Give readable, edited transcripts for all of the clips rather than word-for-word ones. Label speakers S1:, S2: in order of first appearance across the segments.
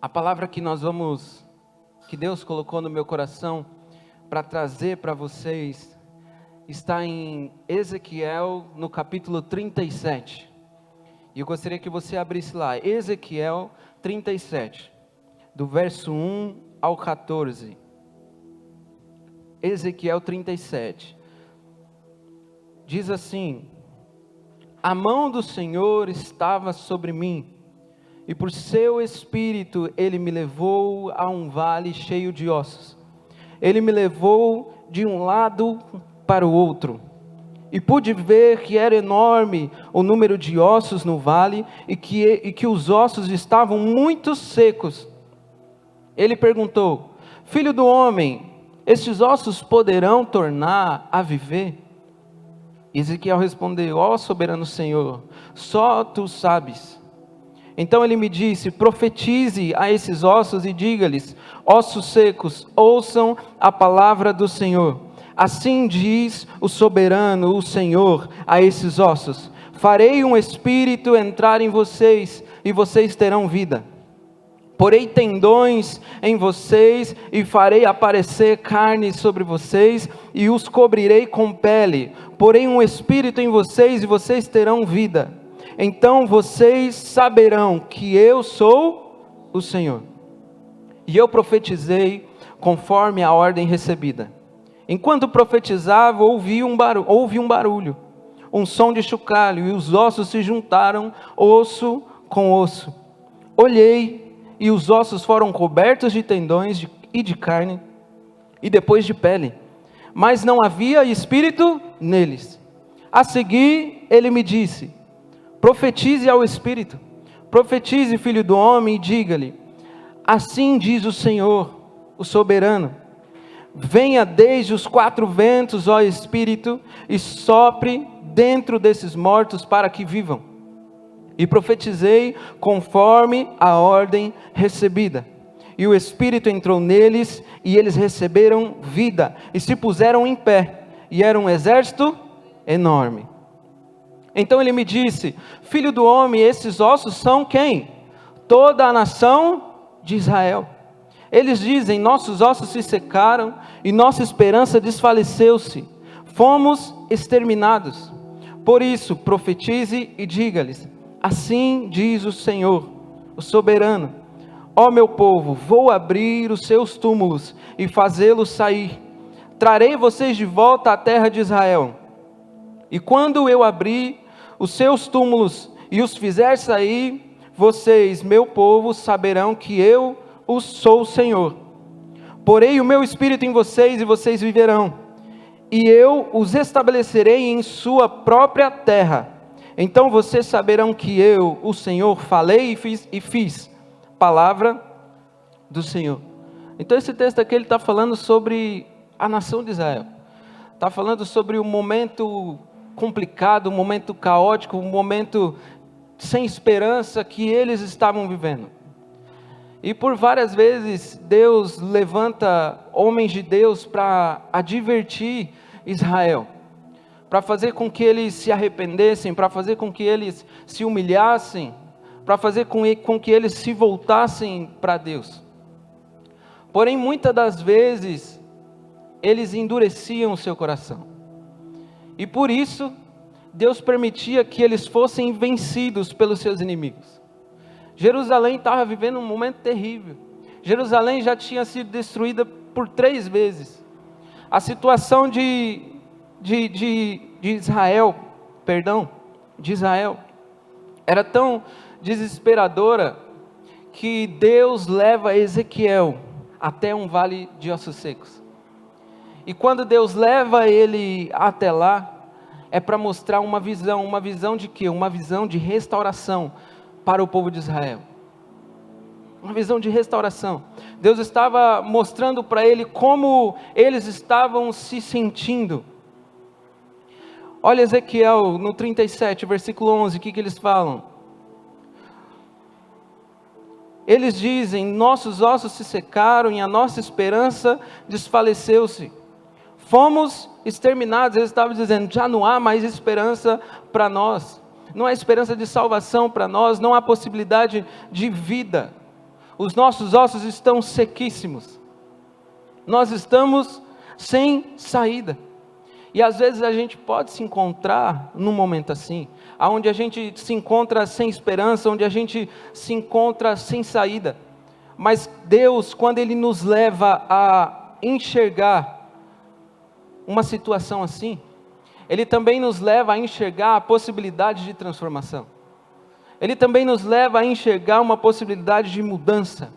S1: A palavra que Deus colocou no meu coração para trazer para vocês, está em Ezequiel, no capítulo 37. E eu gostaria que você abrisse lá, Ezequiel 37, do verso 1 ao 14. Ezequiel 37. Diz assim: a mão do Senhor estava sobre mim, e por seu espírito ele me levou a um vale cheio de ossos. Ele me levou de um lado para o outro, e pude ver que era enorme o número de ossos no vale, e que os ossos estavam muito secos. Ele perguntou: filho do homem, estes ossos poderão tornar a viver? Ezequiel respondeu: ó soberano Senhor, só tu sabes. Então ele me disse: profetize a esses ossos e diga-lhes: ossos secos, ouçam a palavra do Senhor. Assim diz o soberano, o Senhor, a esses ossos: farei um espírito entrar em vocês, e vocês terão vida. Porei tendões em vocês, e farei aparecer carne sobre vocês, e os cobrirei com pele. Porei um espírito em vocês, e vocês terão vida. Então vocês saberão que eu sou o Senhor. E eu profetizei conforme a ordem recebida. Enquanto profetizava, houve um barulho, um som de chocalho, e os ossos se juntaram, osso com osso. Olhei, e os ossos foram cobertos de tendões e de carne, e depois de pele, mas não havia espírito neles. A seguir ele me disse: profetize ao espírito, profetize, filho do homem, e diga-lhe: assim diz o Senhor, o soberano: venha desde os quatro ventos, ó espírito, e sopre dentro desses mortos para que vivam. E profetizei conforme a ordem recebida. E o Espírito entrou neles, e eles receberam vida, e se puseram em pé, e era um exército enorme. Então ele me disse: filho do homem, esses ossos são quem? Toda a nação de Israel. Eles dizem: nossos ossos se secaram, e nossa esperança desfaleceu-se. Fomos exterminados. Por isso, profetize e diga-lhes: assim diz o Senhor, o soberano: ó meu povo, vou abrir os seus túmulos e fazê-los sair. Trarei vocês de volta à terra de Israel. E quando eu abrir os seus túmulos e os fizer sair, vocês, meu povo, saberão que eu sou o Senhor. Porei o meu espírito em vocês, e vocês viverão. E eu os estabelecerei em sua própria terra. Então vocês saberão que eu, o Senhor, falei e fiz. Palavra do Senhor. Então esse texto aqui ele está falando sobre a nação de Israel. Está falando sobre um momento complicado, um momento caótico, um momento sem esperança que eles estavam vivendo. E por várias vezes Deus levanta homens de Deus para advertir Israel, para fazer com que eles se arrependessem, para fazer com que eles se humilhassem, para fazer com que eles se voltassem para Deus. Porém, muitas das vezes, eles endureciam o seu coração. E por isso, Deus permitia que eles fossem vencidos pelos seus inimigos. Jerusalém estava vivendo um momento terrível. Jerusalém já tinha sido destruída por 3 vezes. A situação de Israel era tão desesperadora que Deus leva Ezequiel até um vale de ossos secos. E quando Deus leva ele até lá, é para mostrar uma visão de quê? Uma visão de restauração para o povo de Israel. Uma visão de restauração. Deus estava mostrando para ele como eles estavam se sentindo. Olha Ezequiel no 37, versículo 11, o que eles falam? Eles dizem: nossos ossos se secaram e a nossa esperança desfaleceu-se. Fomos exterminados. Eles estavam dizendo: já não há mais esperança para nós. Não há esperança de salvação para nós, não há possibilidade de vida. Os nossos ossos estão sequíssimos. Nós estamos sem saída. E às vezes a gente pode se encontrar num momento assim, onde a gente se encontra sem esperança, onde a gente se encontra sem saída. Mas Deus, quando Ele nos leva a enxergar uma situação assim, Ele também nos leva a enxergar a possibilidade de transformação. Ele também nos leva a enxergar uma possibilidade de mudança,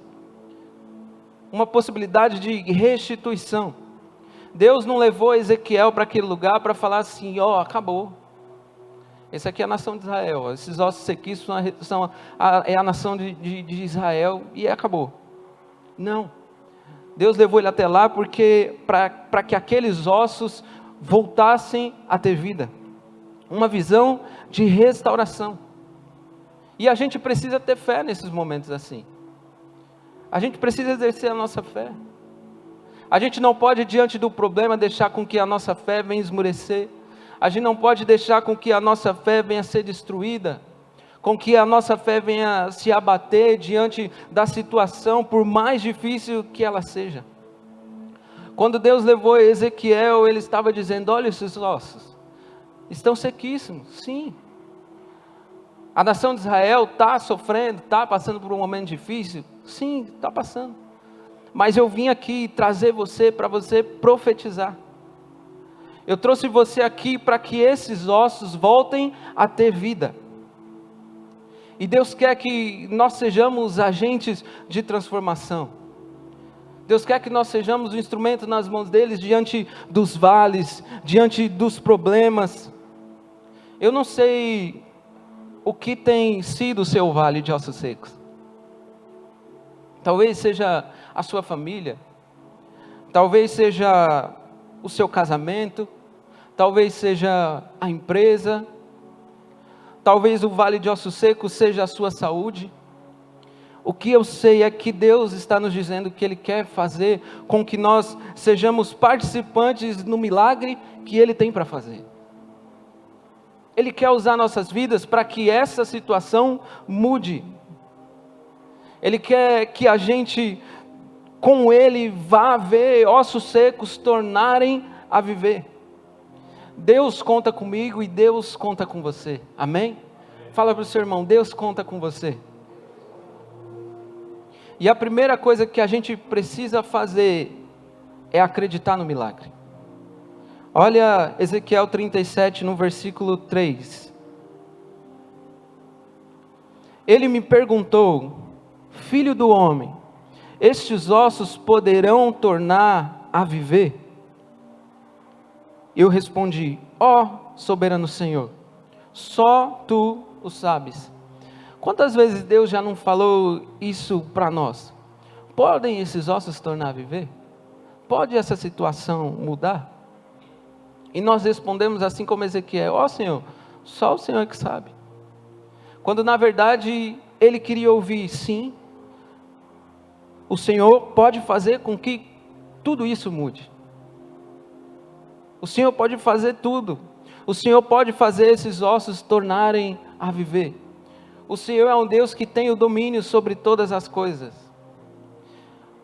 S1: uma possibilidade de restituição. Deus não levou Ezequiel para aquele lugar para falar assim, acabou. Essa aqui é a nação de Israel, esses ossos sequíssimos é a nação de Israel e acabou. Não. Deus levou ele até lá porque para que aqueles ossos voltassem a ter vida. Uma visão de restauração. E a gente precisa ter fé nesses momentos assim. A gente precisa exercer a nossa fé. A gente não pode, diante do problema, deixar com que a nossa fé venha esmurecer. A gente não pode deixar com que a nossa fé venha ser destruída. Com que a nossa fé venha se abater diante da situação, por mais difícil que ela seja. Quando Deus levou Ezequiel, Ele estava dizendo, olha esses ossos, estão sequíssimos, sim. A nação de Israel está sofrendo, está passando por um momento difícil, sim, está passando. Mas eu vim aqui trazer você para você profetizar. Eu trouxe você aqui para que esses ossos voltem a ter vida. E Deus quer que nós sejamos agentes de transformação. Deus quer que nós sejamos um instrumento nas mãos deles diante dos vales, diante dos problemas. Eu não sei o que tem sido o seu vale de ossos secos. Talvez seja a sua família, talvez seja o seu casamento, talvez seja a empresa, talvez o vale de ossos secos seja a sua saúde. O que eu sei é que Deus está nos dizendo que Ele quer fazer com que nós sejamos participantes no milagre que Ele tem para fazer. Ele quer usar nossas vidas para que essa situação mude. Ele quer que a gente, com Ele, vá ver ossos secos tornarem a viver. Deus conta comigo e Deus conta com você. Amém? Fala para o seu irmão, Deus conta com você. E a primeira coisa que a gente precisa fazer é acreditar no milagre. Olha Ezequiel 37 no versículo 3. Ele me perguntou, filho do homem, estes ossos poderão tornar a viver? Eu respondi, soberano Senhor, só Tu o sabes. Quantas vezes Deus já não falou isso para nós? Podem esses ossos tornar a viver? Pode essa situação mudar? E nós respondemos assim como Ezequiel, Senhor, só o Senhor que sabe. Quando na verdade ele queria ouvir, sim, o Senhor pode fazer com que tudo isso mude. O Senhor pode fazer tudo. O Senhor pode fazer esses ossos tornarem a viver. O Senhor é um Deus que tem o domínio sobre todas as coisas.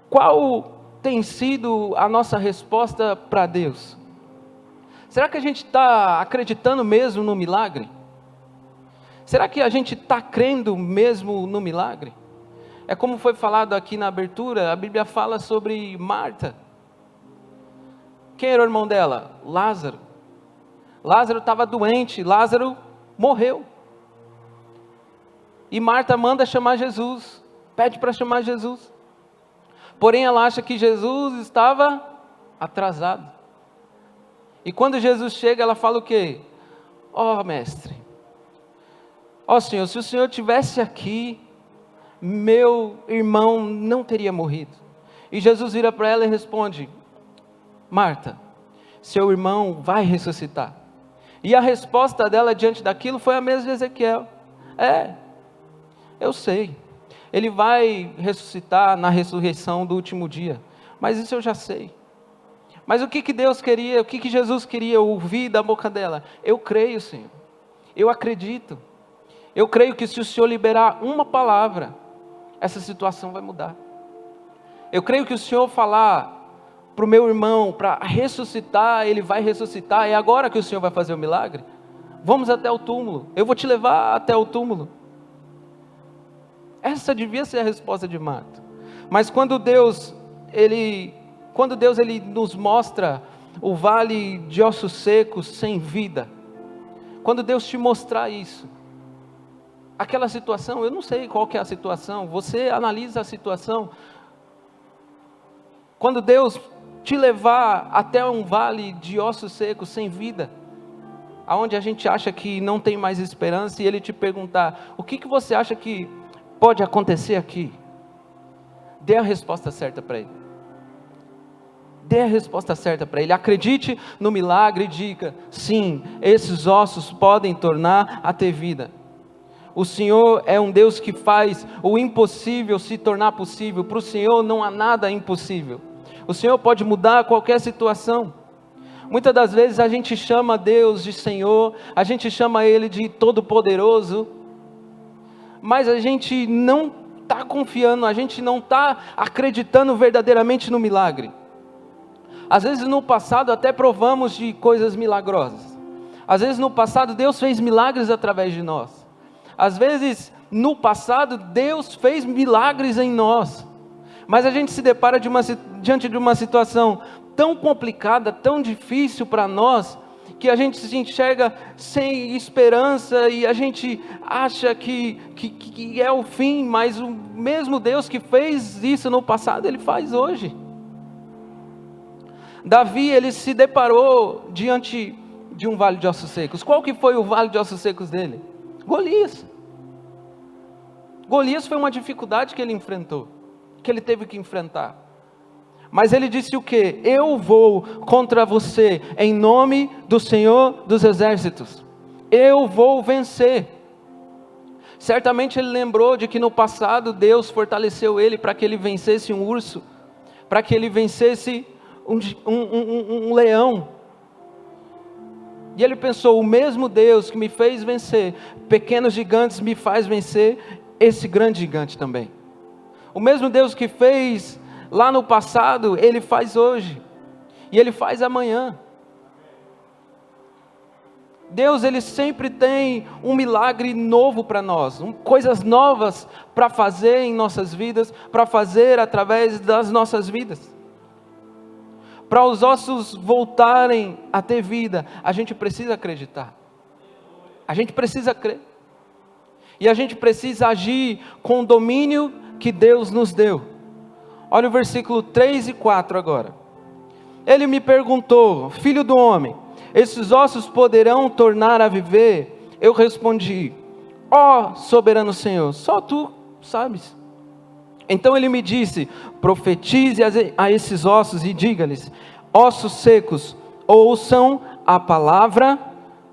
S1: Qual tem sido a nossa resposta para Deus? Será que a gente está acreditando mesmo no milagre? Será que a gente está crendo mesmo no milagre? É como foi falado aqui na abertura, a Bíblia fala sobre Marta. Quem era o irmão dela? Lázaro. Lázaro estava doente, Lázaro morreu. E Marta manda chamar Jesus, pede para chamar Jesus. Porém ela acha que Jesus estava atrasado. E quando Jesus chega, ela fala o quê? Mestre, Senhor, se o Senhor estivesse aqui, meu irmão não teria morrido. E Jesus vira para ela e responde, Marta, seu irmão vai ressuscitar. E a resposta dela diante daquilo foi a mesma de Ezequiel. Eu sei, ele vai ressuscitar na ressurreição do último dia, mas isso eu já sei. Mas o que Deus queria, o que Jesus queria ouvir da boca dela? Eu creio, Senhor, eu acredito. Eu creio que se o Senhor liberar uma palavra, essa situação vai mudar. Eu creio que o Senhor falar para o meu irmão, para ressuscitar, ele vai ressuscitar. É agora que o Senhor vai fazer o milagre? Vamos até o túmulo, eu vou te levar até o túmulo. Essa devia ser a resposta de Marta. Mas quando Deus ele nos mostra o vale de ossos secos, sem vida, quando Deus te mostrar isso, aquela situação, eu não sei qual que é a situação, você analisa a situação. Quando Deus te levar até um vale de ossos secos, sem vida, aonde a gente acha que não tem mais esperança, e Ele te perguntar, o que você acha que pode acontecer aqui? Dê a resposta certa para Ele. Dê a resposta certa para Ele. Acredite no milagre e diga, sim, esses ossos podem tornar a ter vida. O Senhor é um Deus que faz o impossível se tornar possível. Para o Senhor não há nada impossível. O Senhor pode mudar qualquer situação. Muitas das vezes a gente chama Deus de Senhor, a gente chama Ele de Todo-Poderoso, mas a gente não está confiando, a gente não está acreditando verdadeiramente no milagre. Às vezes no passado até provamos de coisas milagrosas. Às vezes no passado Deus fez milagres através de nós. Às vezes no passado Deus fez milagres em nós. Mas a gente se depara diante de uma situação tão complicada, tão difícil para nós, que a gente se enxerga sem esperança e a gente acha que é o fim, mas o mesmo Deus que fez isso no passado, Ele faz hoje. Davi, ele se deparou diante de um vale de ossos secos. Qual que foi o vale de ossos secos dele? Golias. Golias foi uma dificuldade que ele enfrentou, que ele teve que enfrentar. Mas ele disse o quê? Eu vou contra você em nome do Senhor dos Exércitos. Eu vou vencer. Certamente ele lembrou de que no passado Deus fortaleceu ele para que ele vencesse um urso, para que ele vencesse um leão. E ele pensou, o mesmo Deus que me fez vencer pequenos gigantes me faz vencer esse grande gigante também. O mesmo Deus que fez lá no passado, Ele faz hoje, e Ele faz amanhã. Deus, Ele sempre tem um milagre novo para nós, coisas novas para fazer em nossas vidas, para fazer através das nossas vidas. Para os ossos voltarem a ter vida, a gente precisa acreditar, a gente precisa crer, e a gente precisa agir com o domínio que Deus nos deu. Olha o versículo 3 e 4 agora. Ele me perguntou, filho do homem, esses ossos poderão tornar a viver? Eu respondi, ó soberano Senhor, só tu sabes. Então ele me disse, profetize a esses ossos e diga-lhes, ossos secos, ouçam a palavra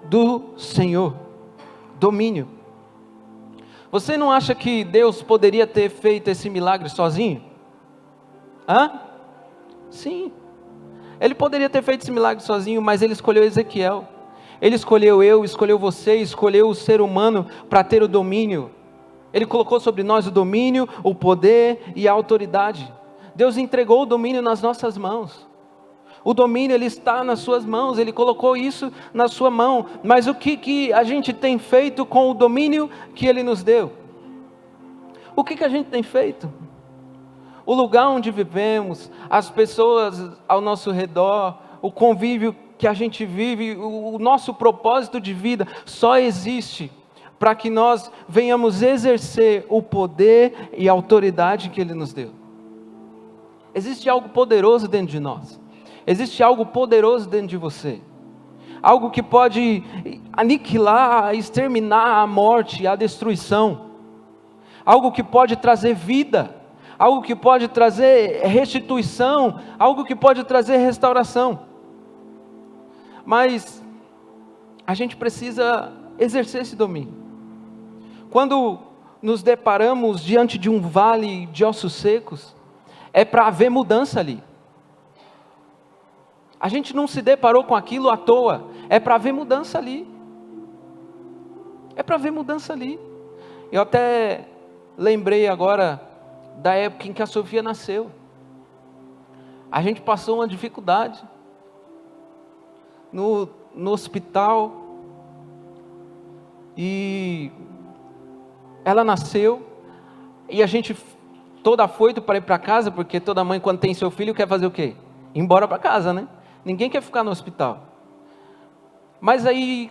S1: do Senhor. Domínio. Você não acha que Deus poderia ter feito esse milagre sozinho? Sim, Ele poderia ter feito esse milagre sozinho, mas Ele escolheu Ezequiel, Ele escolheu eu, escolheu você, escolheu o ser humano para ter o domínio. Ele colocou sobre nós o domínio, o poder e a autoridade. Deus entregou o domínio nas nossas mãos. O domínio, Ele está nas suas mãos, Ele colocou isso na sua mão. Mas o que a gente tem feito com o domínio que Ele nos deu? O que a gente tem feito? O lugar onde vivemos, as pessoas ao nosso redor, o convívio que a gente vive, o nosso propósito de vida só existe para que nós venhamos exercer o poder e a autoridade que Ele nos deu. Existe algo poderoso dentro de nós. Existe algo poderoso dentro de você. Algo que pode aniquilar, exterminar a morte, a destruição. Algo que pode trazer vida. Algo que pode trazer restituição, algo que pode trazer restauração. Mas a gente precisa exercer esse domínio. Quando nos deparamos diante de um vale de ossos secos, é para haver mudança ali. A gente não se deparou com aquilo à toa, é para haver mudança ali. É para haver mudança ali. Eu até lembrei agora da época em que a Sofia nasceu. A gente passou uma dificuldade no hospital, e ela nasceu, e a gente toda afoito para ir para casa, porque toda mãe, quando tem seu filho, quer fazer o quê? Ir embora para casa, né? Ninguém quer ficar no hospital. Mas aí,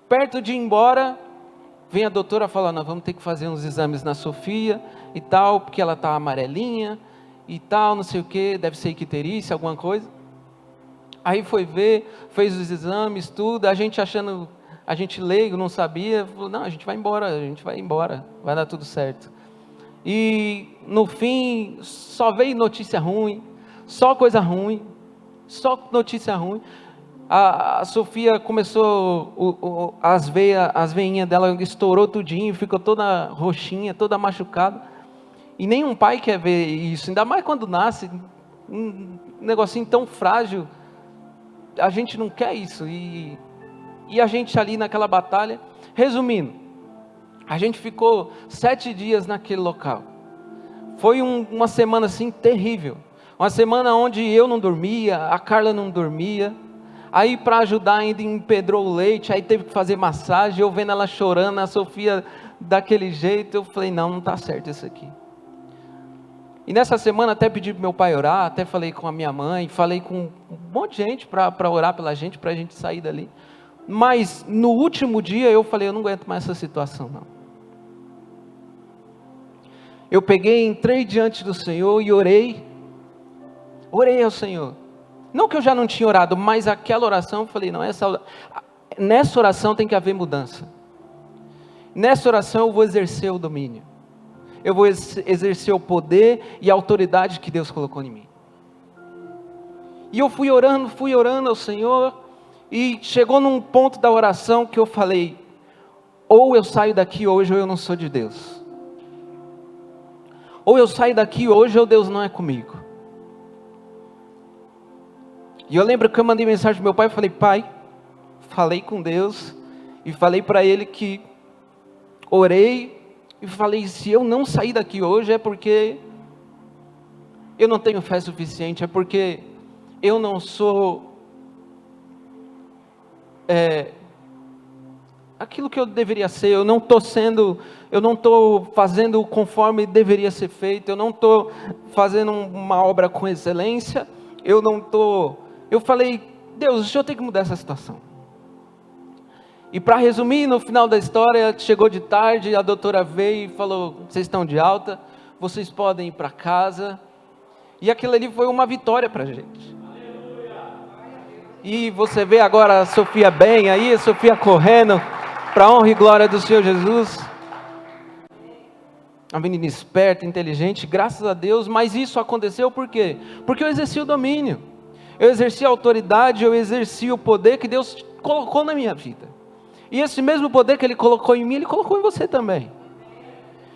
S1: perto de ir embora, vem a doutora falar: nós vamos ter que fazer uns exames na Sofia e tal, porque ela está amarelinha e tal, não sei o que, deve ser icterícia, alguma coisa. Aí foi ver, fez os exames, tudo, a gente achando, a gente leigo, não sabia, falou: não, a gente vai embora, vai dar tudo certo. E no fim, só veio notícia ruim, só coisa ruim, só notícia ruim. A Sofia começou, as veinhas dela estourou tudinho, ficou toda roxinha, toda machucada. E nenhum pai quer ver isso, ainda mais quando nasce, um negocinho tão frágil. A gente não quer isso, e a gente ali naquela batalha. Resumindo, a gente ficou 7 dias naquele local. Foi uma semana assim terrível, uma semana onde eu não dormia, a Carla não dormia. Aí para ajudar ainda empedrou o leite, aí teve que fazer massagem, eu vendo ela chorando, a Sofia daquele jeito, eu falei: não está certo isso aqui. E nessa semana até pedi para meu pai orar, até falei com a minha mãe, falei com um monte de gente para orar pela gente, para a gente sair dali. Mas no último dia eu falei: eu não aguento mais essa situação não. Eu peguei, entrei diante do Senhor e orei ao Senhor. Não que eu já não tinha orado, mas aquela oração eu falei: não, nessa oração tem que haver mudança. Nessa oração eu vou exercer o domínio. Eu vou exercer o poder e a autoridade que Deus colocou em mim. E eu fui orando ao Senhor, e chegou num ponto da oração que eu falei: ou eu saio daqui hoje, ou eu não sou de Deus. Ou eu saio daqui hoje, ou Deus não é comigo. E eu lembro que eu mandei mensagem para meu pai e falei: pai, falei com Deus, e falei para ele que orei, e falei: se eu não sair daqui hoje é porque eu não tenho fé suficiente, é porque eu não sou aquilo que eu deveria ser, eu não estou fazendo conforme deveria ser feito, eu não estou fazendo uma obra com excelência, eu falei: Deus, o Senhor tem que mudar essa situação. E para resumir, no final da história, chegou de tarde, a doutora veio e falou: vocês estão de alta, vocês podem ir para casa. E aquilo ali foi uma vitória para a gente. E você vê agora a Sofia bem aí, a Sofia correndo, para a honra e glória do Senhor Jesus. Uma menina esperta, inteligente, graças a Deus. Mas isso aconteceu por quê? Porque eu exerci o domínio, eu exerci a autoridade, eu exerci o poder que Deus colocou na minha vida. E esse mesmo poder que Ele colocou em mim, Ele colocou em você também.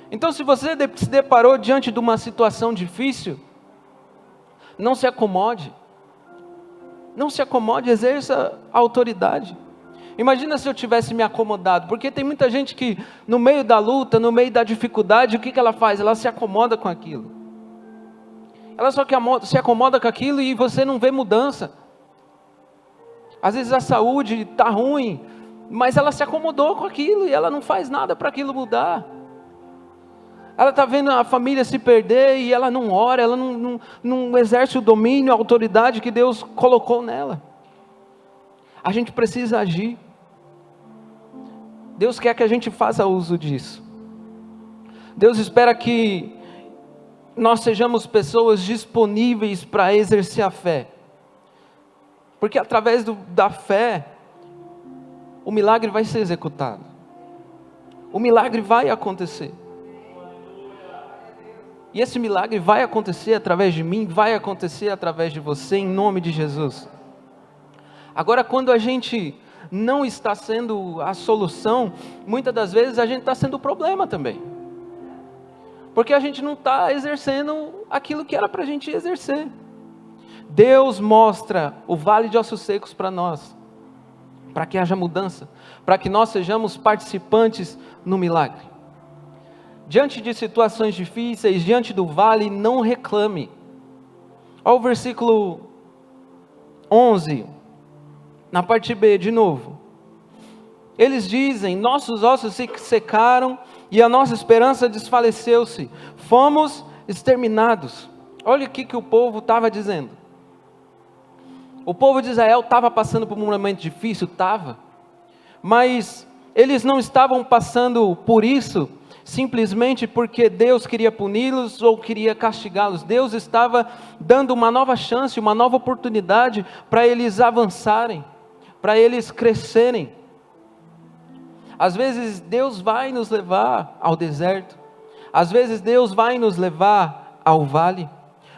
S1: Então, se você se deparou diante de uma situação difícil, não se acomode. Não se acomode, exerça a autoridade. Imagina se eu tivesse me acomodado, porque tem muita gente que no meio da luta, no meio da dificuldade, o que ela faz? Ela se acomoda com aquilo. Ela só se acomoda com aquilo e você não vê mudança. Às vezes a saúde está ruim, mas ela se acomodou com aquilo e ela não faz nada para aquilo mudar. Ela está vendo a família se perder e ela não ora, ela não exerce o domínio, a autoridade que Deus colocou nela. A gente precisa agir. Deus quer que a gente faça uso disso. Deus espera que nós sejamos pessoas disponíveis para exercer a fé. Porque através da fé, o milagre vai ser executado. O milagre vai acontecer. E esse milagre vai acontecer através de mim, vai acontecer através de você, em nome de Jesus. Agora, quando a gente não está sendo a solução, muitas das vezes a gente está sendo o problema também. Porque a gente não está exercendo aquilo que era para a gente exercer. Deus mostra o vale de ossos secos para nós, para que haja mudança, para que nós sejamos participantes no milagre. Diante de situações difíceis, diante do vale, não reclame. Olha o versículo 11, na parte B de novo. Eles dizem: nossos ossos se secaram e a nossa esperança desfaleceu-se. Fomos exterminados. Olha o que o povo estava dizendo. O povo de Israel estava passando por um momento difícil? Estava. Mas eles não estavam passando por isso simplesmente porque Deus queria puni-los ou queria castigá-los. Deus estava dando uma nova chance, uma nova oportunidade para eles avançarem, para eles crescerem. Às vezes Deus vai nos levar ao deserto, às vezes Deus vai nos levar ao vale,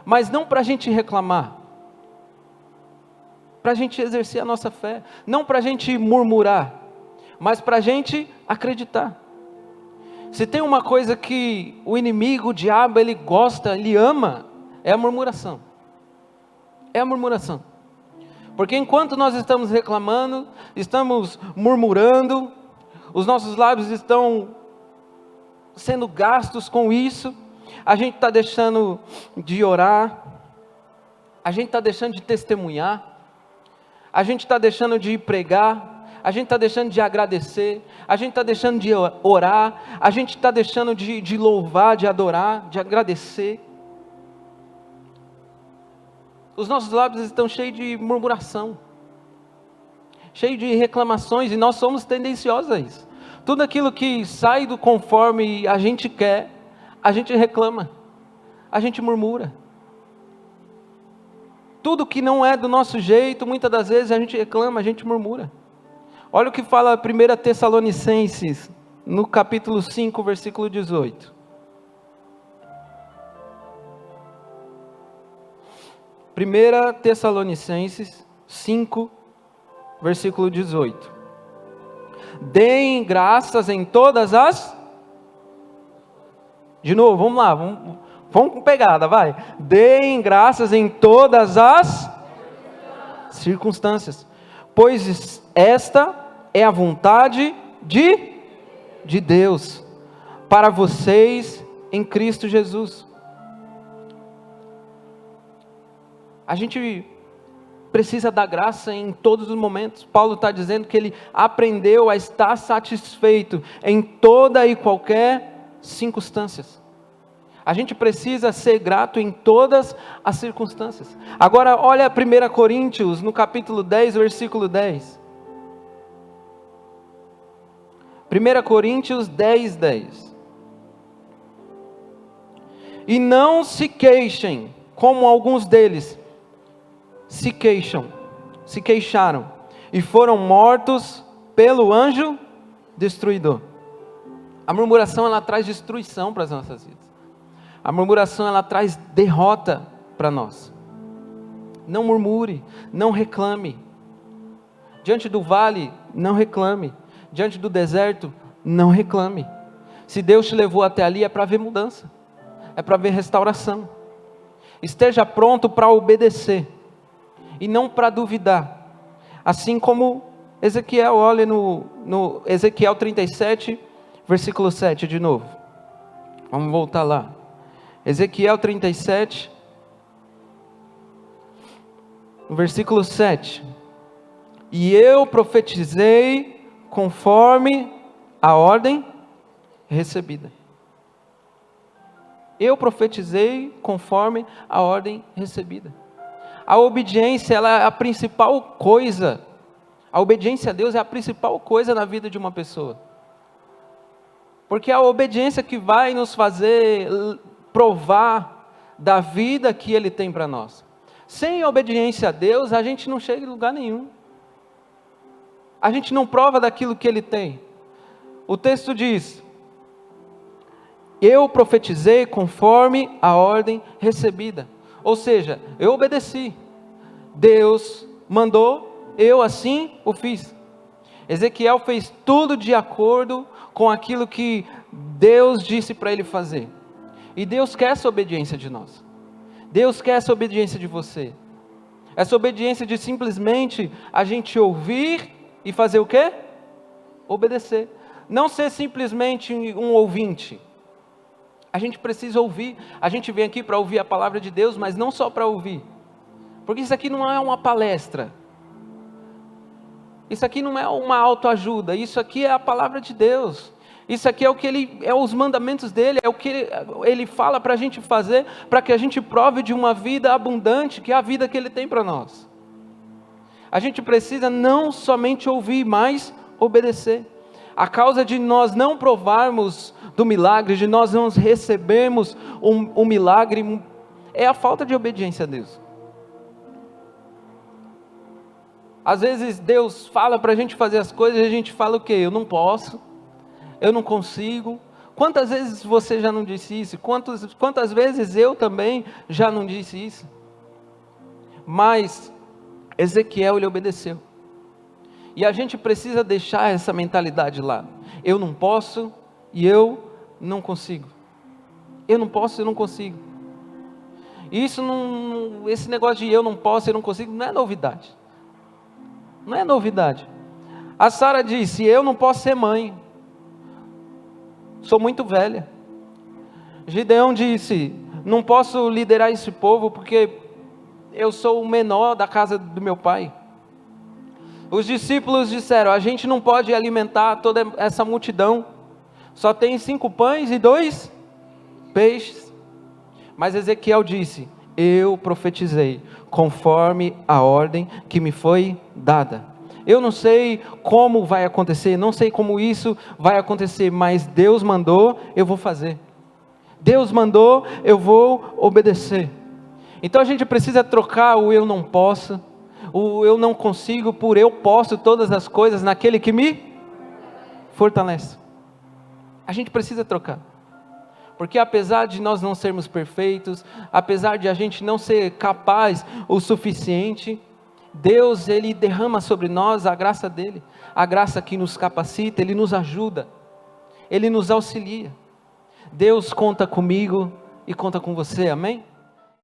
S1: mas não para a gente reclamar, para a gente exercer a nossa fé, não para a gente murmurar, mas para a gente acreditar. Se tem uma coisa que o inimigo, o diabo, ele gosta, ele ama, é a murmuração. É a murmuração. Porque enquanto nós estamos reclamando, estamos murmurando, os nossos lábios estão sendo gastos com isso, a gente está deixando de orar, a gente está deixando de testemunhar, a gente está deixando de pregar, a gente está deixando de agradecer, a gente está deixando de orar, a gente está deixando de louvar, de adorar, de agradecer. Os nossos lábios estão cheios de murmuração, cheios de reclamações, e nós somos tendenciosos a isso. Tudo aquilo que sai do conforme a gente quer, a gente reclama, a gente murmura. Tudo que não é do nosso jeito, muitas das vezes a gente reclama, a gente murmura. Olha o que fala 1 Tessalonicenses, no capítulo 5, versículo 18. 1 Tessalonicenses 5, versículo 18. Deem graças em todas as... De novo, vamos lá, vamos com pegada, vai. Deem graças em todas as circunstâncias, pois esta é a vontade de Deus para vocês em Cristo Jesus. A gente precisa da graça em todos os momentos. Paulo está dizendo que ele aprendeu a estar satisfeito em toda e qualquer circunstâncias. A gente precisa ser grato em todas as circunstâncias. Agora olha 1 Coríntios, no capítulo 10, versículo 10. 1 Coríntios 10, 10. E não se queixem, como alguns deles se queixaram, e foram mortos pelo anjo destruidor. A murmuração, ela traz destruição para as nossas vidas. A murmuração, ela traz derrota para nós. Não murmure, não reclame. Diante do vale, não reclame. Diante do deserto, não reclame. Se Deus te levou até ali, é para ver mudança, é para ver restauração. Esteja pronto para obedecer, e não para duvidar. Assim como Ezequiel, olha no Ezequiel 37, versículo 7 de novo. Vamos voltar lá. Ezequiel 37, no versículo 7. E eu profetizei conforme a ordem recebida. Eu profetizei conforme a ordem recebida. A obediência, ela é a principal coisa. A obediência a Deus é a principal coisa na vida de uma pessoa. Porque é a obediência que vai nos fazer provar da vida que Ele tem para nós. Sem obediência a Deus, a gente não chega em lugar nenhum. A gente não prova daquilo que Ele tem. O texto diz: eu profetizei conforme a ordem recebida. Ou seja, eu obedeci. Deus mandou, eu assim o fiz. Ezequiel fez tudo de acordo com aquilo que Deus disse para ele fazer. E Deus quer essa obediência de nós. Deus quer essa obediência de você. Essa obediência de simplesmente a gente ouvir e fazer o quê? Obedecer. Não ser simplesmente um ouvinte. A gente precisa ouvir. A gente vem aqui para ouvir a palavra de Deus, mas não só para ouvir. Porque isso aqui não é uma palestra. Isso aqui não é uma autoajuda. Isso aqui é a palavra de Deus. Isso aqui é o que é os mandamentos dele, é o que ele fala para a gente fazer, para que a gente prove de uma vida abundante, que é a vida que ele tem para nós. A gente precisa não somente ouvir, mas obedecer. A causa de nós não provarmos do milagre, de nós não recebermos um milagre, é a falta de obediência a Deus. Às vezes Deus fala para a gente fazer as coisas e a gente fala o quê? Eu não posso, eu não consigo. Quantas vezes você já não disse isso? Quantas vezes eu também já não disse isso? Mas Ezequiel, ele obedeceu. E a gente precisa deixar essa mentalidade lá. Eu não posso e eu não consigo. Eu não posso e eu não consigo. Isso não, esse negócio de eu não posso e eu não consigo não é novidade. Não é novidade. A Sara disse, eu não posso ser mãe. Sou muito velha. Gideão disse, não posso liderar esse povo porque eu sou o menor da casa do meu pai. Os discípulos disseram, a gente não pode alimentar toda essa multidão. Só tem 5 pães e 2 peixes. Mas Ezequiel disse, eu profetizei, conforme a ordem que me foi dada. Eu não sei como vai acontecer, não sei como isso vai acontecer, mas Deus mandou, eu vou fazer. Deus mandou, eu vou obedecer. Então a gente precisa trocar o eu não posso, o eu não consigo, por eu posso todas as coisas naquele que me fortalece. A gente precisa trocar. Porque apesar de nós não sermos perfeitos, apesar de a gente não ser capaz o suficiente, Deus, Ele derrama sobre nós a graça dEle, a graça que nos capacita, Ele nos ajuda, Ele nos auxilia. Deus conta comigo e conta com você, amém?